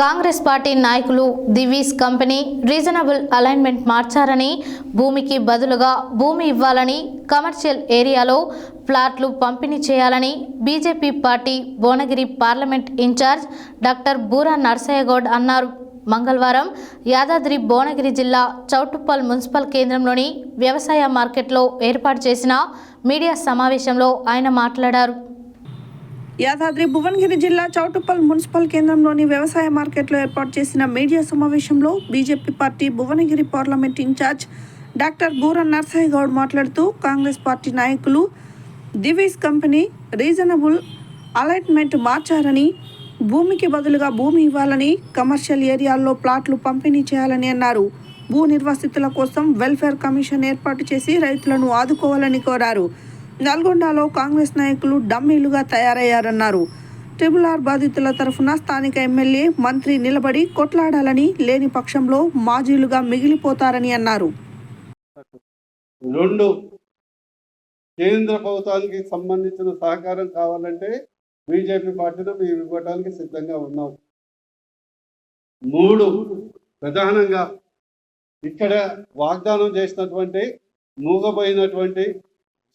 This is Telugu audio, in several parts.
కాంగ్రెస్ పార్టీ నాయకులు దివీస్ కంపెనీ రీజనబుల్ అలైన్మెంట్ మార్చారని, భూమికి బదులుగా భూమి ఇవ్వాలని, కమర్షియల్ ఏరియాలో ప్లాట్లు పంపిణీ చేయాలని BJP party Bhuvanagiri parliament in-charge doctor Boora Narsaiah Goud అన్నారు. మంగళవారం యాదాద్రి భువనగిరి జిల్లా చౌటుప్పల్ మున్సిపల్ కేంద్రంలోని వ్యవసాయ మార్కెట్లో ఏర్పాటు చేసిన మీడియా సమావేశంలో ఆయన మాట్లాడారు. యాదాద్రి భువనగిరి జిల్లా చౌటుప్పల్ మున్సిపల్ కేంద్రంలోని వ్యవసాయ మార్కెట్లో ఏర్పాటు చేసిన మీడియా సమావేశంలో BJP party Bhuvanagiri parliament in-charge doctor Boora Narsaiah Goud మాట్లాడుతూ, కాంగ్రెస్ పార్టీ నాయకులు దివీస్ కంపెనీ రీజనబుల్ అలైన్మెంట్ మార్చారని, భూమికి బదులుగా భూమి ఇవ్వాలని, కమర్షియల్ ఏరియాల్లో ప్లాట్లు పంపిణీ చేయాలని అన్నారు. భూ నిర్వాసితుల కోసం వెల్ఫేర్ కమిషన్ ఏర్పాటు చేసి రైతులను ఆదుకోవాలని కోరారు. నల్గొండలో కాంగ్రెస్ నాయకులు డమ్మీలుగా తయారయ్యారన్నారు. ట్రిబుల్-ఆర్ బాధితుల తరఫున స్థానిక ఎమ్మెల్యే, మంత్రి నిలబడి కొట్లాడాలని, లేని పక్షంలో మాజీలుగా మిగిలిపోతారని అన్నారు. రెండు, కేంద్ర ప్రభుత్వానికి సంబంధించిన సహకారం కావాలంటే బీజేపీ పార్టీలో మేము ఇవ్వడానికి సిద్ధంగా ఉన్నాం. మూడు, ప్రధానంగా ఇక్కడ వాగ్దానం చేసినటువంటి, మూగపోయినటువంటి,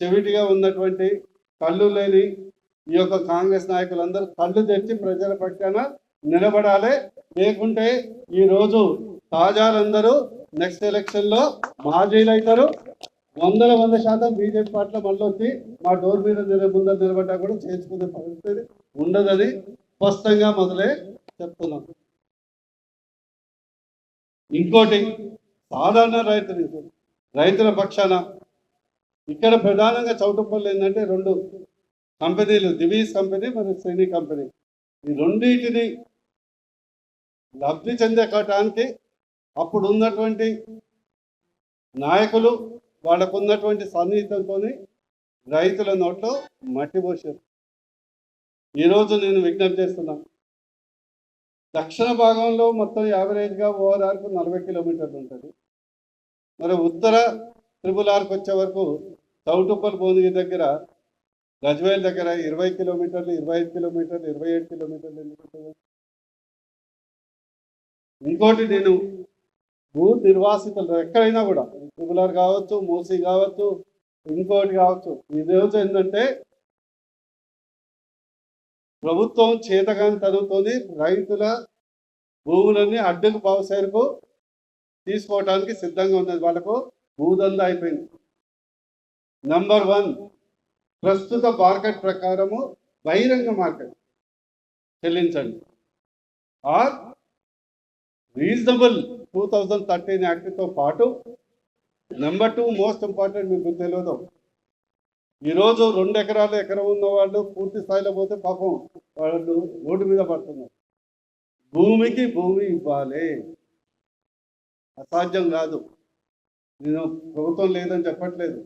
చెవిటిగా ఉన్నటువంటి, కళ్ళు లేని ఈ యొక్క కాంగ్రెస్ నాయకులందరూ కళ్ళు తెచ్చి ప్రజల పక్షాన నిలబడాలి. లేకుంటే ఈరోజు తాజాలందరూ నెక్స్ట్ ఎలక్షన్లో మాజీలు అవుతారు. 100% బీజేపీ పార్టీలో మళ్ళీ వచ్చి మా డోర్ మీద ముందర నిలబడ్డా కూడా చేసుకునే పరిస్థితి ఉండదని స్పష్టంగా మొదలే చెప్తున్నాం. ఇంకోటి, సాధారణ రైతుల పక్షాన ఇక్కడ ప్రధానంగా చౌటుప్పల్ ఏంటంటే రెండు కంపెనీలు, దివీస్ కంపెనీ మరియు శ్రేణి కంపెనీ, ఈ రెండింటిని లబ్ధి చెందటానికి అప్పుడు ఉన్నటువంటి నాయకులు వాళ్ళకు ఉన్నటువంటి సన్నిహితంతో రైతుల నోట్లో మట్టి పోసారు. ఈరోజు నేను విజ్ఞప్తి చేస్తున్నాను, దక్షిణ భాగంలో మొత్తం యావరేజ్గా ఓఆర్ఆర్కు 40 కిలోమీటర్లు ఉంటుంది. మరి ఉత్తర ట్రిబుల్-ఆర్కి వచ్చే వరకు చౌటుప్పల్ భువనగిరి దగ్గర, గజ్వేల్ దగ్గర 20 కిలోమీటర్లు, 25 కిలోమీటర్లు, 27 కిలోమీటర్లు ఎందుకుంటుంది? ఇంకోటి, నేను భూ నిర్వాసితులు ఎక్కడైనా కూడా ట్రిబుల్-ఆర్ కావచ్చు, మూసీ కావచ్చు, ఇంకోటి కావచ్చు, ఈరోజు ఏంటంటే ప్రభుత్వం చేతగాని తనంతోని రైతుల భూములన్నీ అడ్డుకు పావుసేరుకు తీసుకోవడానికి సిద్ధంగా ఉన్నది. వాళ్ళకు భూదందా అయిపోయింది. నంబర్ 1, ప్రస్తుత మార్కెట్ ప్రకారము బహిరంగ మార్కెట్ చెల్లించండి. ఆర్ రీజనబుల్ 2013 యాక్ట్తో పాటు నెంబర్ 2 మోస్ట్ ఇంపార్టెంట్, మీకు తెలియదు, ఈరోజు 2 ఎకరాలు ఎకరం ఉన్న వాళ్ళు పూర్తి స్థాయిలో పోతే పాపం వాళ్ళు రోడ్డు మీద పడుతున్నారు. భూమికి భూమి ఇవ్వాలి, అసాధ్యం కాదు. నేను ప్రభుత్వం లేదని చెప్పట్లేదు,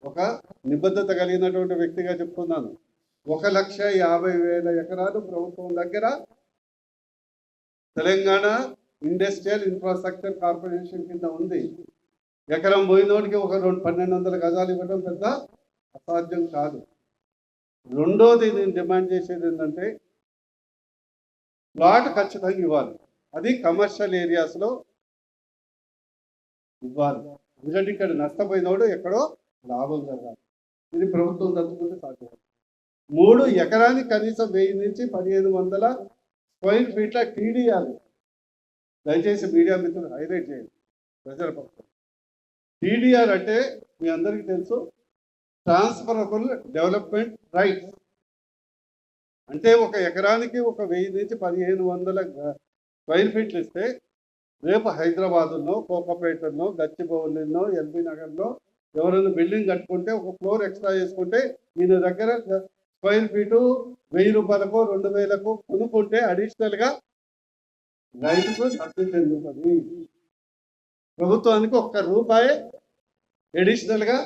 ఒక నిబద్ధత కలిగినటువంటి వ్యక్తిగా చెప్తున్నాను. 1,50,000 ఎకరాలు ప్రభుత్వం దగ్గర తెలంగాణ ఇండస్ట్రియల్ ఇన్ఫ్రాస్ట్రక్చర్ కార్పొరేషన్ కింద ఉంది. ఎకరం పోయినోడికి ఒక 1,200 గజాలు ఇవ్వడం పెద్ద అసాధ్యం కాదు. రెండోది, నేను డిమాండ్ చేసేది ఏంటంటే ప్లాట్ ఖచ్చితంగా ఇవ్వాలి. అది కమర్షియల్ ఏరియాస్లో ఇవ్వాలి. ఎందుకంటే ఇక్కడ నష్టపోయినోడు ఎక్కడో లాభం జరగాలి. ఇది ప్రభుత్వం తప్పుకుంటే సాధ్యం. 3, ఎకరానికి కనీసం 1000 నుంచి 1500 స్క్వేర్ ఫీట్ల టీడీఆర్. దయచేసి మీడియా మిత్రులు హైలైట్ చేయండి ప్రజల పక్షం. టీడీఆర్ అంటే మీ అందరికీ తెలుసు, ట్రాన్స్ఫరబుల్ డెవలప్మెంట్ రైట్స్. అంటే ఒక ఎకరానికి ఒక 1000 నుంచి 1500 స్క్వేర్ ఫీట్లు ఇస్తే రేపు హైదరాబాదులో, కోకపేటలో, గచ్చిబౌలిలో, ఎల్బీ నగర్లో ఎవరైనా బిల్డింగ్ కట్టుకుంటే ఒక ఫ్లోర్ ఎక్స్ట్రా చేసుకుంటే ఈయన దగ్గర స్క్వేర్ ఫీటు 1000 రూపాయలకు 2000కు కొనుక్కుంటే అడిషనల్గా రైతుకు లబ్ధి చెందుతుంది. ప్రభుత్వానికి ₹1 అడిషనల్గా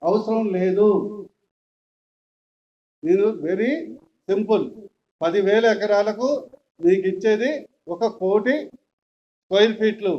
అవసరం లేదు. నేను వెరీ సింపుల్, 10,000 ఎకరాలకు మీకు ఇచ్చేది 1 కోటి స్క్వేర్ ఫీట్లు.